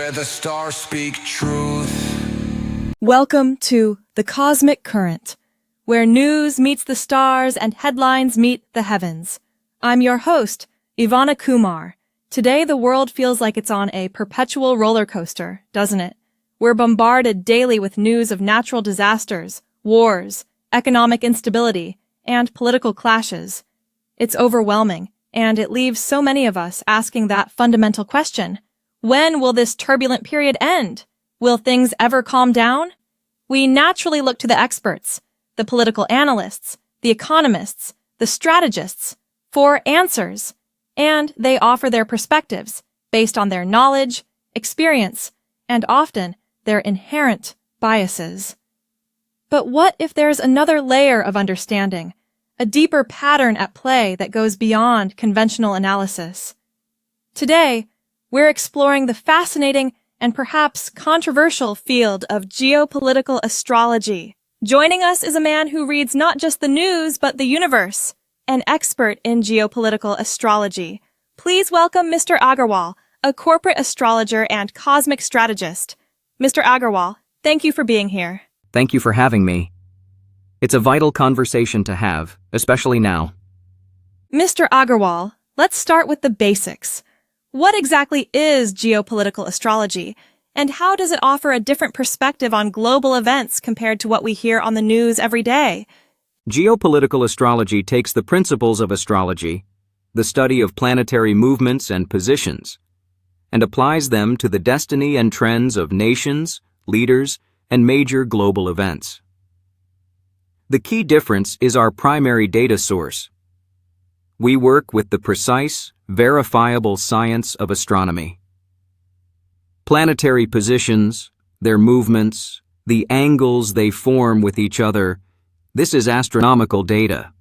where the stars speak truth. Welcome to The Cosmic Current, where news meets the stars and headlines meet the heavens. I'm your host, Ivana Kumar. Today, the world feels like it's on a perpetual roller coaster, doesn't it? We're bombarded daily with news of natural disasters, wars, economic instability, and political clashes. It's overwhelming, and it leaves so many of us asking that fundamental question. When will this turbulent period end? Will things ever calm down? We naturally look to the experts, the political analysts, the economists, the strategists, for answers, and they offer their perspectives based on their knowledge, experience, and often their inherent biases. But what if there's another layer of understanding, a deeper pattern at play that goes beyond conventional analysis? Today, we're exploring the fascinating and perhaps controversial field of geopolitical astrology. Joining us is a man who reads not just the news, but the universe, an expert in geopolitical astrology. Please welcome Mr. Agarwal, a corporate astrologer and cosmic strategist. Mr. Agarwal, thank you for being here. Thank you for having me. It's a vital conversation to have, especially now. Mr. Agarwal, let's start with the basics. What exactly is geopolitical astrology, and how does it offer a different perspective on global events compared to what we hear on the news every day? Geopolitical astrology takes the principles of astrology, the study of planetary movements and positions, and applies them to the destiny and trends of nations, leaders, and major global events. The key difference is our primary data source. We work with the precise, verifiable science of astronomy. Planetary positions, their movements, the angles they form with each other, this is astronomical data.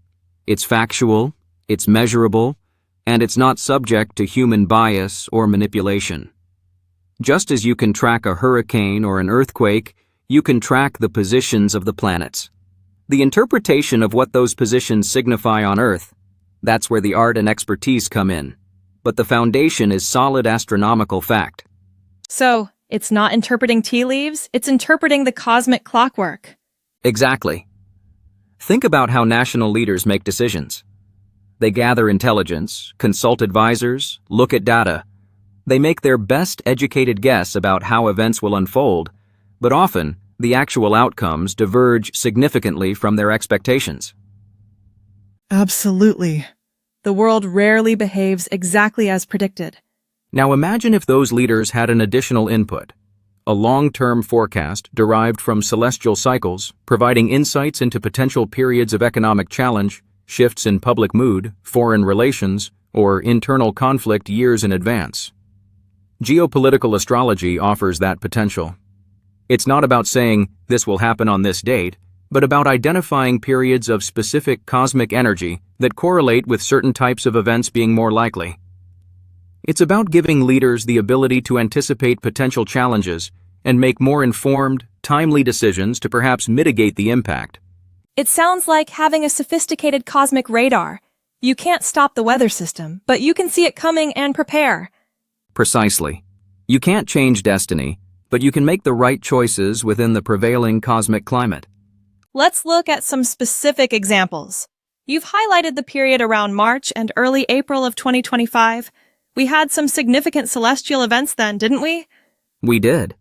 It's factual, it's measurable, and it's not subject to human bias or manipulation. Just as you can track a hurricane or an earthquake, you can track the positions of the planets. The interpretation of what those positions signify on Earth, that's where the art and expertise come in. But the foundation is solid astronomical fact. So, it's not interpreting tea leaves, it's interpreting the cosmic clockwork. Exactly. Think about how national leaders make decisions. They gather intelligence, consult advisors, look at data. They make their best educated guess about how events will unfold, but often, the actual outcomes diverge significantly from their expectations. Absolutely. The world rarely behaves exactly as predicted. Now imagine if those leaders had an additional input, a long-term forecast derived from celestial cycles, providing insights into potential periods of economic challenge, shifts in public mood, foreign relations, or internal conflict years in advance. Geopolitical astrology offers that potential. It's not about saying, this will happen on this date, but about identifying periods of specific cosmic energy that correlate with certain types of events being more likely. It's about giving leaders the ability to anticipate potential challenges and make more informed, timely decisions to perhaps mitigate the impact. It sounds like having a sophisticated cosmic radar. You can't stop the weather system, but you can see it coming and prepare. Precisely. You can't change destiny, but you can make the right choices within the prevailing cosmic climate. Let's look at some specific examples. You've highlighted the period around March and early April of 2025. We had some significant celestial events then, didn't we? We did.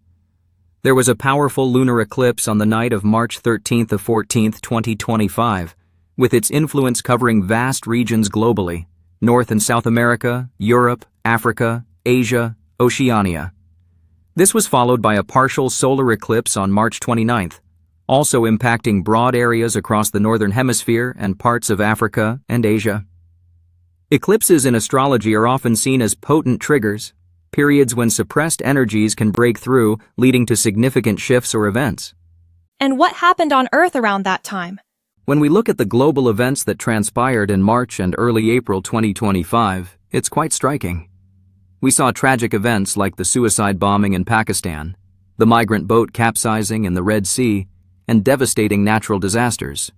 There was a powerful lunar eclipse on the night of March 13th to 14th, 2025, with its influence covering vast regions globally, North and South America, Europe, Africa, Asia, Oceania. This was followed by a partial solar eclipse on March 29th, also impacting broad areas across the Northern Hemisphere and parts of Africa and Asia. Eclipses in astrology are often seen as potent triggers, periods when suppressed energies can break through, leading to significant shifts or events. And what happened on Earth around that time? When we look at the global events that transpired in March and early April 2025, it's quite striking. We saw tragic events like the suicide bombing in Pakistan, the migrant boat capsizing in the Red Sea, and devastating natural disasters.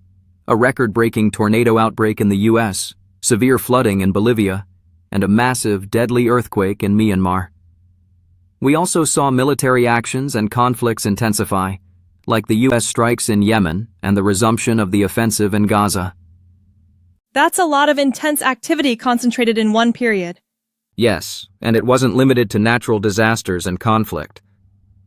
A record-breaking tornado outbreak in the U.S., severe flooding in Bolivia, and a massive, deadly earthquake in Myanmar. We also saw military actions and conflicts intensify, like the U.S. strikes in Yemen and the resumption of the offensive in Gaza. That's a lot of intense activity concentrated in one period. Yes, and it wasn't limited to natural disasters and conflict.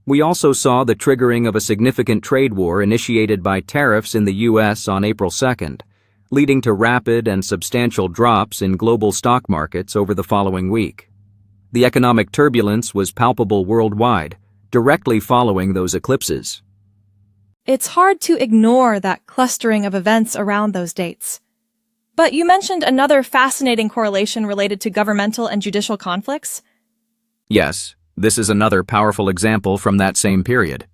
We also saw the triggering of a significant trade war initiated by tariffs in the U.S. on April 2nd, leading to rapid and substantial drops in global stock markets over the following week. The economic turbulence was palpable worldwide, directly following those eclipses. It's hard to ignore that clustering of events around those dates. But you mentioned another fascinating correlation related to governmental and judicial conflicts? Yes, this is another powerful example from that same period.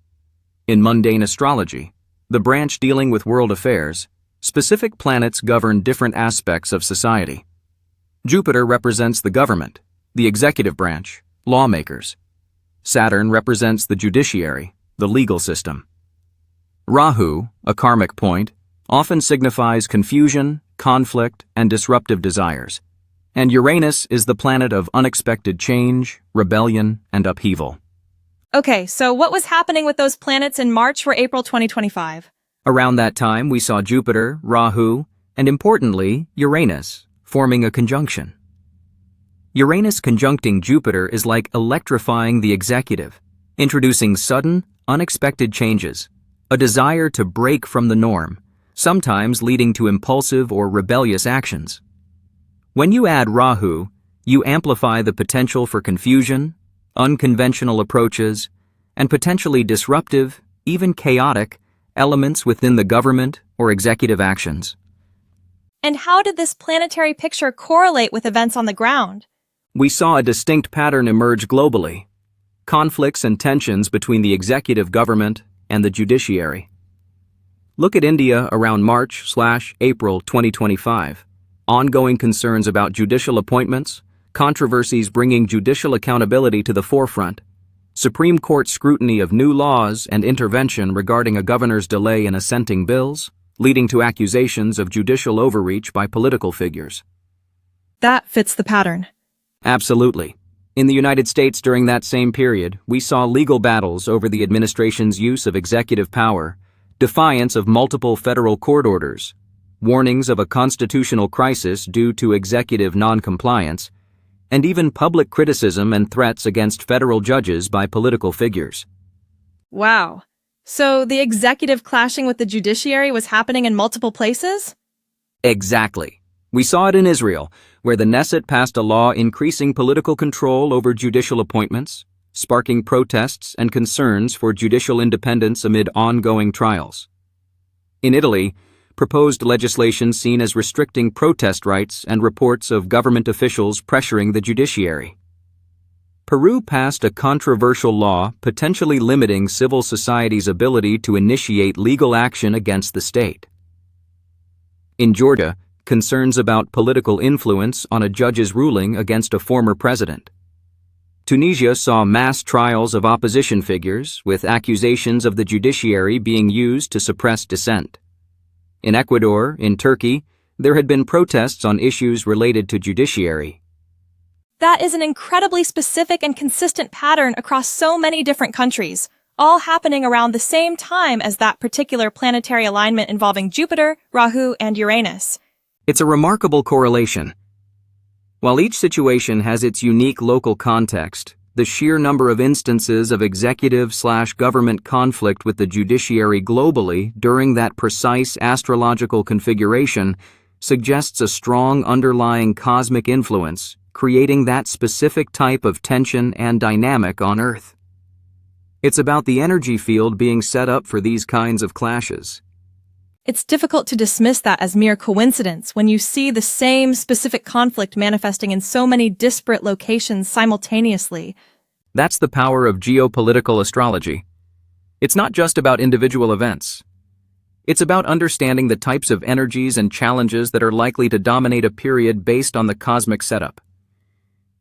In mundane astrology, the branch dealing with world affairs, specific planets govern different aspects of society. Jupiter represents the government, the executive branch, lawmakers. Saturn represents the judiciary, the legal system. Rahu, a karmic point, often signifies confusion, conflict, and disruptive desires. And Uranus is the planet of unexpected change, rebellion, and upheaval. Okay, so what was happening with those planets in March or April 2025? Around that time, we saw Jupiter, Rahu, and importantly, Uranus, forming a conjunction. Uranus conjuncting Jupiter is like electrifying the executive, introducing sudden, unexpected changes, a desire to break from the norm, sometimes leading to impulsive or rebellious actions. When you add Rahu, you amplify the potential for confusion, unconventional approaches, and potentially disruptive, even chaotic, elements within the government or executive actions. And how did this planetary picture correlate with events on the ground? We saw a distinct pattern emerge globally: conflicts and tensions between the executive government and the judiciary. Look at India around March/April 2025. Ongoing concerns about judicial appointments, controversies bringing judicial accountability to the forefront, Supreme Court scrutiny of new laws and intervention regarding a governor's delay in assenting bills, leading to accusations of judicial overreach by political figures. That fits the pattern. Absolutely. In the United States during that same period, we saw legal battles over the administration's use of executive power, defiance of multiple federal court orders, warnings of a constitutional crisis due to executive noncompliance, and even public criticism and threats against federal judges by political figures. Wow. So the executive clashing with the judiciary was happening in multiple places? Exactly. We saw it in Israel, where the Knesset passed a law increasing political control over judicial appointments, sparking protests and concerns for judicial independence amid ongoing trials. In Italy, proposed legislation seen as restricting protest rights and reports of government officials pressuring the judiciary. Peru passed a controversial law potentially limiting civil society's ability to initiate legal action against the state. In Georgia, concerns about political influence on a judge's ruling against a former president. Tunisia saw mass trials of opposition figures, with accusations of the judiciary being used to suppress dissent. In Ecuador, in Turkey, there had been protests on issues related to judiciary. That is an incredibly specific and consistent pattern across so many different countries, all happening around the same time as that particular planetary alignment involving Jupiter, Rahu, and Uranus. It's a remarkable correlation. While each situation has its unique local context, the sheer number of instances of executive/government conflict with the judiciary globally during that precise astrological configuration suggests a strong underlying cosmic influence, creating that specific type of tension and dynamic on Earth. It's about the energy field being set up for these kinds of clashes. It's difficult to dismiss that as mere coincidence when you see the same specific conflict manifesting in so many disparate locations simultaneously. That's the power of geopolitical astrology. It's not just about individual events. It's about understanding the types of energies and challenges that are likely to dominate a period based on the cosmic setup.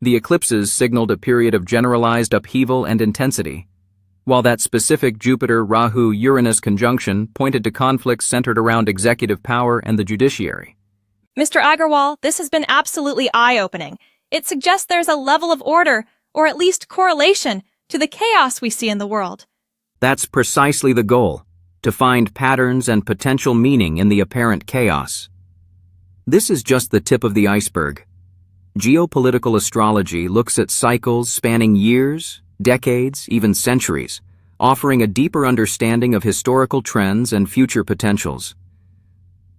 The eclipses signaled a period of generalized upheaval and intensity, while that specific Jupiter-Rahu-Uranus conjunction pointed to conflicts centered around executive power and the judiciary. Mr. Agarwal, this has been absolutely eye-opening. It suggests there's a level of order, or at least correlation, to the chaos we see in the world. That's precisely the goal, to find patterns and potential meaning in the apparent chaos. This is just the tip of the iceberg. Geopolitical astrology looks at cycles spanning years, decades, even centuries, offering a deeper understanding of historical trends and future potentials.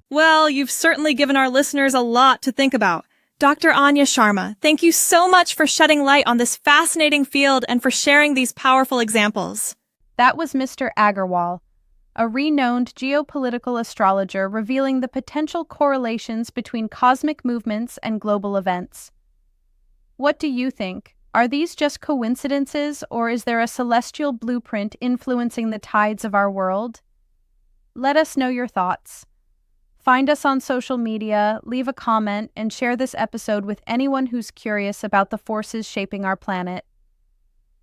Well, you've certainly given our listeners a lot to think about. Dr. Anya Sharma, thank you so much for shedding light on this fascinating field and for sharing these powerful examples. That was Mr. Agarwal, a renowned geopolitical astrologer revealing the potential correlations between cosmic movements and global events. What do you think? Are these just coincidences, or is there a celestial blueprint influencing the tides of our world? Let us know your thoughts. Find us on social media, leave a comment, and share this episode with anyone who's curious about the forces shaping our planet.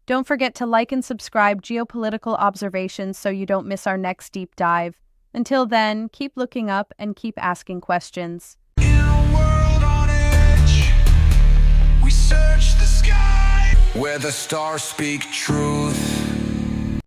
Don't forget to like and subscribe Geopolitical Observations so you don't miss our next deep dive. Until then, keep looking up and keep asking questions. In a world on edge, we search the sky where the stars speak truth.